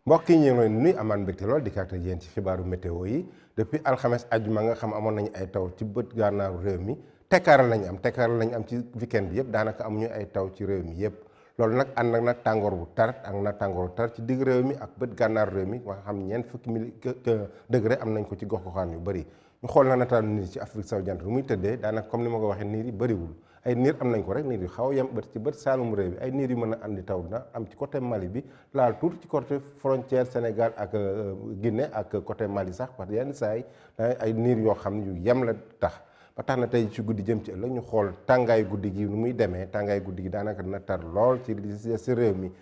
mbokk yi ñu ngi leen nuyu amaan mbégte lool di kàttan yéen ci xibaaru météo yi depuis alxames àjjuma nga xam amoon nañu ay taw ci bët gànnaaru réew mi tekkaaral lañu am ci weekend bi yëpp daanaka amuñu ay taw ci réew mi yëpp loolu nag ànd nag tàngoor bu tar ci digg réew mi ak bët gànnaaru réew mi nga xam ñeent fukki degré am nañ ko ci gox-goxaan yu bëri ñu xool na nataal niir ci Afrique sowu jant lu muy tëddee daanaka comme ni ma ko waxee niir yi bëriwul ay niir am nañ ko rek niir yu xaw a yem ci bët saalum réew bi ay niir yu mën a andi taw na am ci côté Mali bi laal tuuti ci côté frontière Sénégal ak Guinée ak côté Mali sax parce que yenn saa yi ay niir yoo xam ne yu yem la tax ba tax na tey ci guddi jëm ci ëllëg ñu xool tàngaay guddi gi nu muy demee tàngaay guddi gi daanaka dina tar lool ci réew mi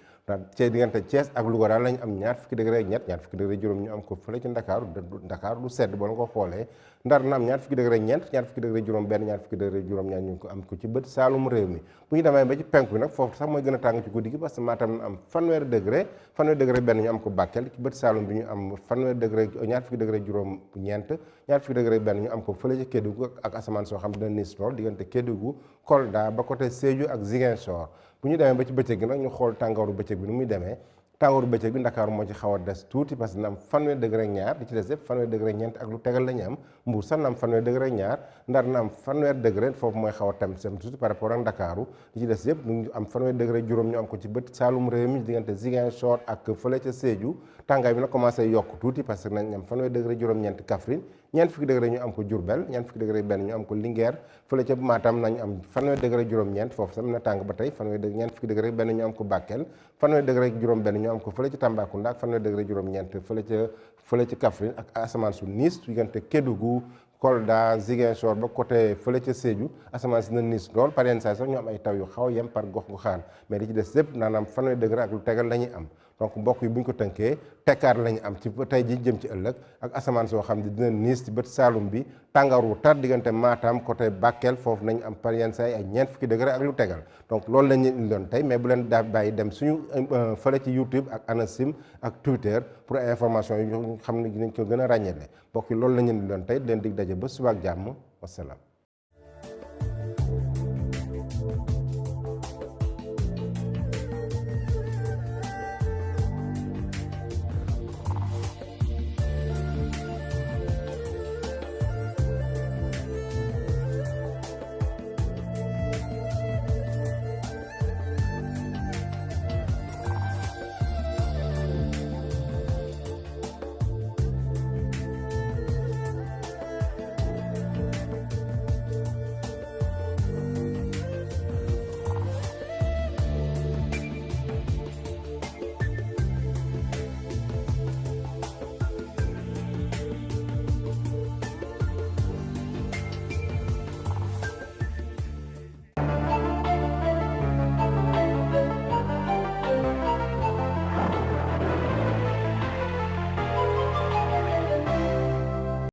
ci diggante Thiès ak Louga daal lañu am ñaar fukki degré ak ñett ñaar fukki degré juróom ñu am ko fële ci Ndakaaru du sedd boo ko xoolee Ndar na am ñaar fukki degré ñeent ñaar fukki degré juróom benn ñaar fukki degré juróom ñaar ñu ko am ko ci bët saalum réew mi bu ñu demee ba ci penku bi nag foofu sax mooy gën a tàng ci guddi gi parce que Matam na am fanweeri degré benn ñu am ko Bakel ci bët saalum bi ñu am fanweeri degré ñaar fukki degré juróom ñeent ñaar fukki degré benn ñu am ko fële ci Kédougou ak asamaan soo xam dina niis lool diggante Kédougou Kolda ba côté Sédhiou ak Ziguinchor bu ñu demee ba ci bëccëg gi nag ñu xool tàngooru bëccëg bi nu muy demee tàngooru bëccëg bi Ndakaaru moo ci xaw a des tuuti parce que na am fanweeri degré ak ñaar di ci des yëpp fanweeri degré ak ñeent ak lu tegal la ñu am Mbuur sax na am fanweeri degré ak ñaar Ndar na am fanweeri degré foofu mooy xaw a tem sem tuuti par rapport ak Ndakaaru di ci des yëpp ñu am fanweeri degré juróom ñu am ko ci bët saalum réew mi diggante Ziguinchor ak fële ca Sédhiou tàngaay bi nag commencé yokk tuuti parce que nañ am fanweeri degré juróom-ñeent Kaffrine ñeent fukki degré ñu am ko Diourbel ñeent fukki degré benn ñu am ko Linguère fële ca Matam nañ am fanweeri degré juróom-ñeent foofu sax na tàng ba tey ñeent fukki degré benn ñu am ko Bakel fanweeri degré juróom benn ñu am ko fële ca Tambacounda ak fanweeri degré juróom-ñeent fële ca Kaffrine ak asamaan su niis diggante Kédougou Kolda Ziguinchor ba côté fële ca Sédhiou asamaan si na niis lool par yenn saa sax ñu am ay taw yu xaw a yem par gox gu xaan mais di ci des yëpp naanaam fanweeri degré ak lu tegal la ñuy am donc mbokk yi bu ñu ko tënkee tekkaar lañu am ci tey ji jëm ci ëllëg ak asamaan soo xam ne dina niis ci bët saalum bi tàngoor wu tar diggante Matam côté Bakel foofu nañu am par yenn saa yi ay ñeent fukki degré ak lu tegal donc loolu la ñu indiloon tey mais bu leen daa bàyyi dem suñu fële ci YouTube ak ANACIM ak Twitter pour information yi ñu xam ne dinañ ko gën a ràññeele mbokk yi loolu la ñu indiloon tey leen dig daje ba suba ak jàmm wasalaam